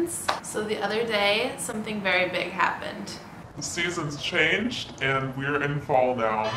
questions. So the other day, something very big happened. The season's changed and we're in fall now.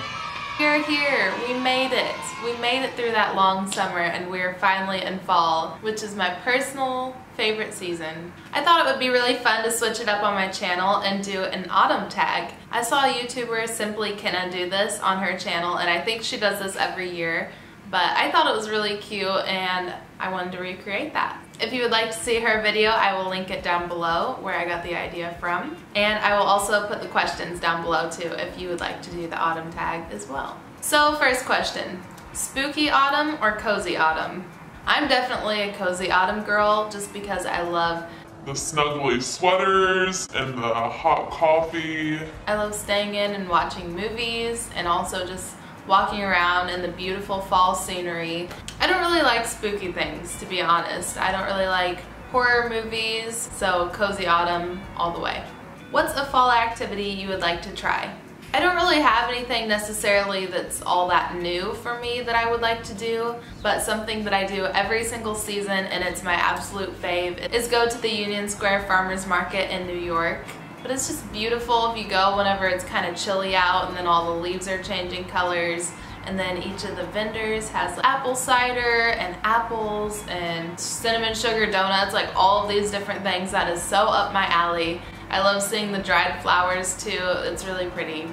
We're here, we made it. We made it through that long summer and we're finally in fall, which is my personal favorite season. I thought it would be really fun to switch it up on my channel and do an autumn tag. I saw a YouTuber, Simply Kenna, do this on her channel, and I think she does this every year, but I thought it was really cute and I wanted to recreate that. If you would like to see her video, I will link it down below where I got the idea from. And I will also put the questions down below too if you would like to do the autumn tag as well. So first question, spooky autumn or cozy autumn? I'm definitely a cozy autumn girl just because I love the snuggly sweaters and the hot coffee. I love staying in and watching movies and also just walking around in the beautiful fall scenery. I don't really like spooky things, to be honest. I don't really like horror movies, so cozy autumn all the way. What's a fall activity you would like to try? I don't really have anything necessarily that's all that new for me that I would like to do, but something that I do every single season and it's my absolute fave is go to the Union Square Farmers Market in New York. But it's just beautiful if you go whenever it's kind of chilly out and then all the leaves are changing colors, and then each of the vendors has apple cider and apples and cinnamon sugar donuts, like all of these different things. That is so up my alley. I love seeing the dried flowers too. It's really pretty.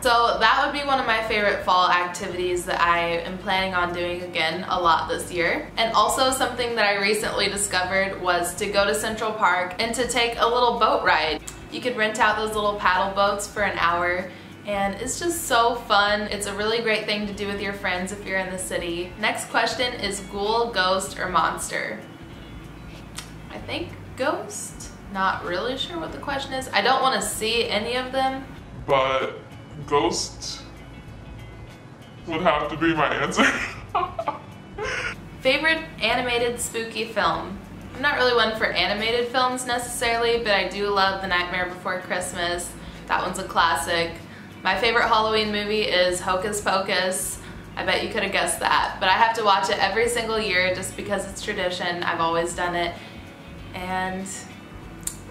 So that would be one of my favorite fall activities that I am planning on doing again a lot this year. And also something that I recently discovered was to go to Central Park and to take a little boat ride. You could rent out those little paddle boats for an hour and it's just so fun. It's a really great thing to do with your friends if you're in the city. Next question is ghoul, ghost, or monster? I think ghost. Not really sure what the question is. I don't want to see any of them. But ghost would have to be my answer. Favorite animated spooky film? I'm not really one for animated films necessarily, but I do love The Nightmare Before Christmas. That one's a classic. My favorite Halloween movie is Hocus Pocus. I bet you could have guessed that, but I have to watch it every single year just because it's tradition. I've always done it. And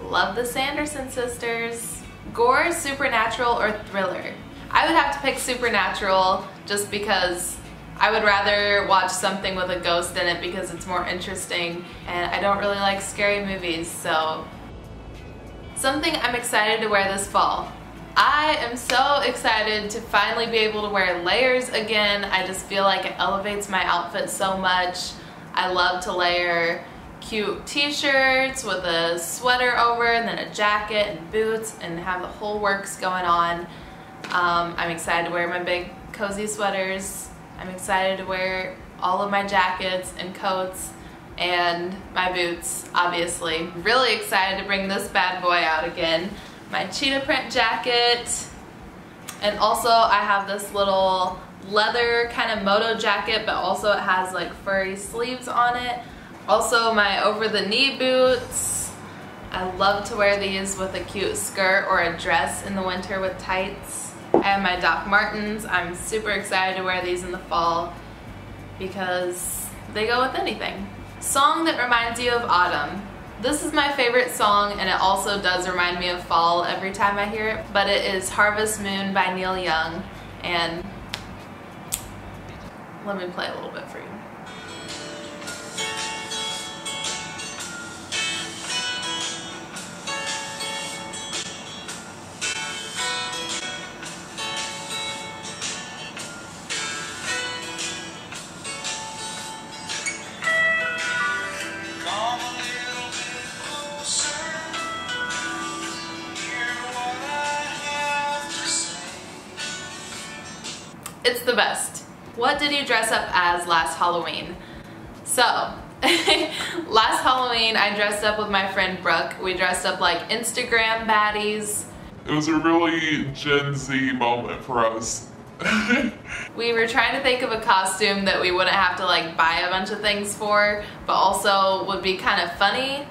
love the Sanderson sisters. Gore, supernatural, or thriller? I would have to pick supernatural just because I would rather watch something with a ghost in it because it's more interesting and I don't really like scary movies, so. Something I'm excited to wear this fall. I am so excited to finally be able to wear layers again. I just feel like it elevates my outfit so much. I love to layer cute t-shirts with a sweater over and then a jacket and boots and have the whole works going on. I'm excited to wear my big cozy sweaters. I'm excited to wear all of my jackets and coats and my boots, obviously. Really excited to bring this bad boy out again. My cheetah print jacket, and also I have this little leather kind of moto jacket, but also it has like furry sleeves on it. Also my over-the-knee boots. I love to wear these with a cute skirt or a dress in the winter with tights. I have my Doc Martens. I'm super excited to wear these in the fall because they go with anything. Song that reminds you of autumn. This is my favorite song and it also does remind me of fall every time I hear it, but it is Harvest Moon by Neil Young, and let me play a little bit for you. It's the best. What did you dress up as last Halloween? So, last Halloween I dressed up with my friend Brooke. We dressed up like Instagram baddies. It was a really Gen Z moment for us. We were trying to think of a costume that we wouldn't have to like buy a bunch of things for, but also would be kind of funny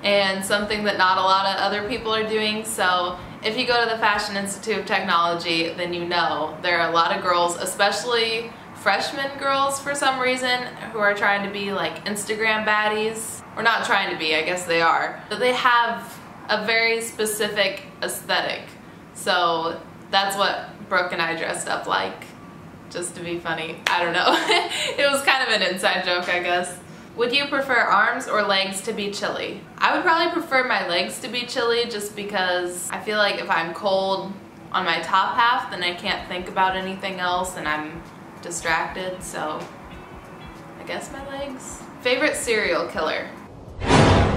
and something that not a lot of other people are doing. So if you go to the Fashion Institute of Technology, then you know there are a lot of girls, especially freshman girls for some reason who are trying to be like Instagram baddies. Or not trying to be, I guess they are. But they have a very specific aesthetic. So that's what Brooke and I dressed up like, just to be funny. I don't know. It was kind of an inside joke, I guess. Would you prefer arms or legs to be chilly? I would probably prefer my legs to be chilly just because I feel like if I'm cold on my top half, then I can't think about anything else and I'm distracted, so I guess my legs. Favorite serial killer?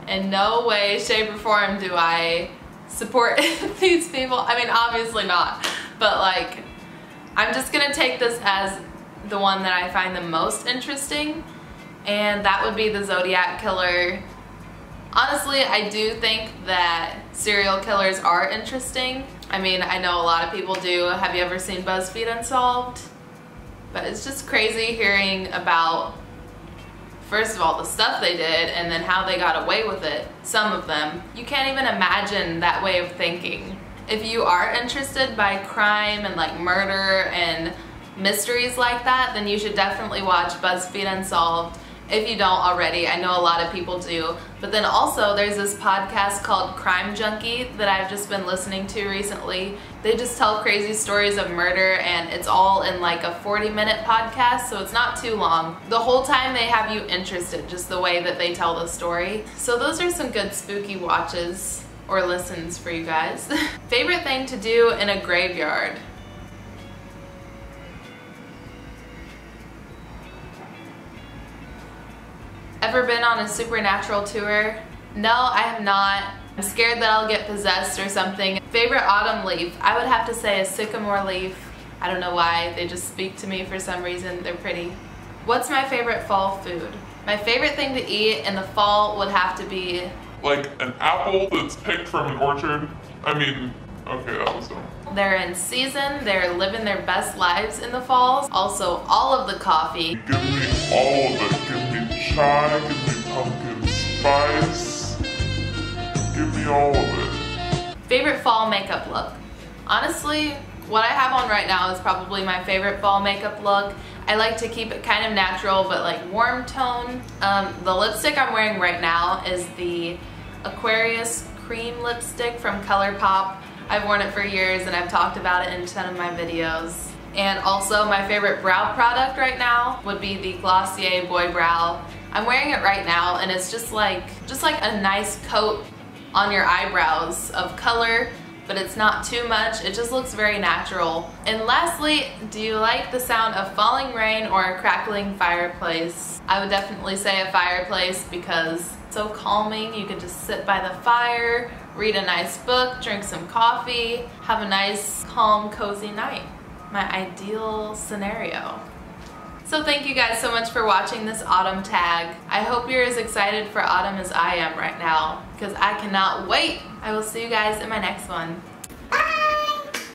In no way, shape, or form do I support these people. I mean, obviously not, but like, I'm just gonna take this as the one that I find the most interesting, and that would be the Zodiac Killer. Honestly, I do think that serial killers are interesting. I mean, I know a lot of people do. Have you ever seen Buzzfeed Unsolved? But it's just crazy hearing about, first of all, the stuff they did and then how they got away with it, some of them. You can't even imagine that way of thinking. If you are interested by crime and like murder and mysteries like that, then you should definitely watch Buzzfeed Unsolved. If you don't already, I know a lot of people do. But then also there's this podcast called Junkie that I've just been listening to recently. They just tell crazy stories of murder and it's all in like a 40-minute podcast, so it's not too long. The whole time they have you interested, just the way that they tell the story. So those are some good spooky watches or listens for you guys. Favorite thing to do in a graveyard? Ever been on a supernatural tour? No, I have not. I'm scared that I'll get possessed or something. Favorite autumn leaf? I would have to say a sycamore leaf. I don't know why, they just speak to me for some reason. They're pretty. What's my favorite fall food? My favorite thing to eat in the fall would have to be like an apple that's picked from an orchard. I mean, okay, that was dumb. They're in season, they're living their best lives in the fall. Also, all of the coffee. Give me all of it. Give me chai, give me pumpkin spice. Give me all of it. Favorite fall makeup look? Honestly, what I have on right now is probably my favorite fall makeup look. I like to keep it kind of natural, but like warm tone. The lipstick I'm wearing right now is the Aquarius cream lipstick from Colourpop. I've worn it for years and I've talked about it in a ton of my videos. And also my favorite brow product right now would be the Glossier Boy Brow. I'm wearing it right now and it's just like a nice coat on your eyebrows of color, but it's not too much. It just looks very natural. And lastly, do you like the sound of falling rain or a crackling fireplace? I would definitely say a fireplace because it's so calming. You could just sit by the fire, read a nice book, drink some coffee, have a nice, calm, cozy night. My ideal scenario. So thank you guys so much for watching this autumn tag. I hope you're as excited for autumn as I am right now because I cannot wait. I will see you guys in my next one.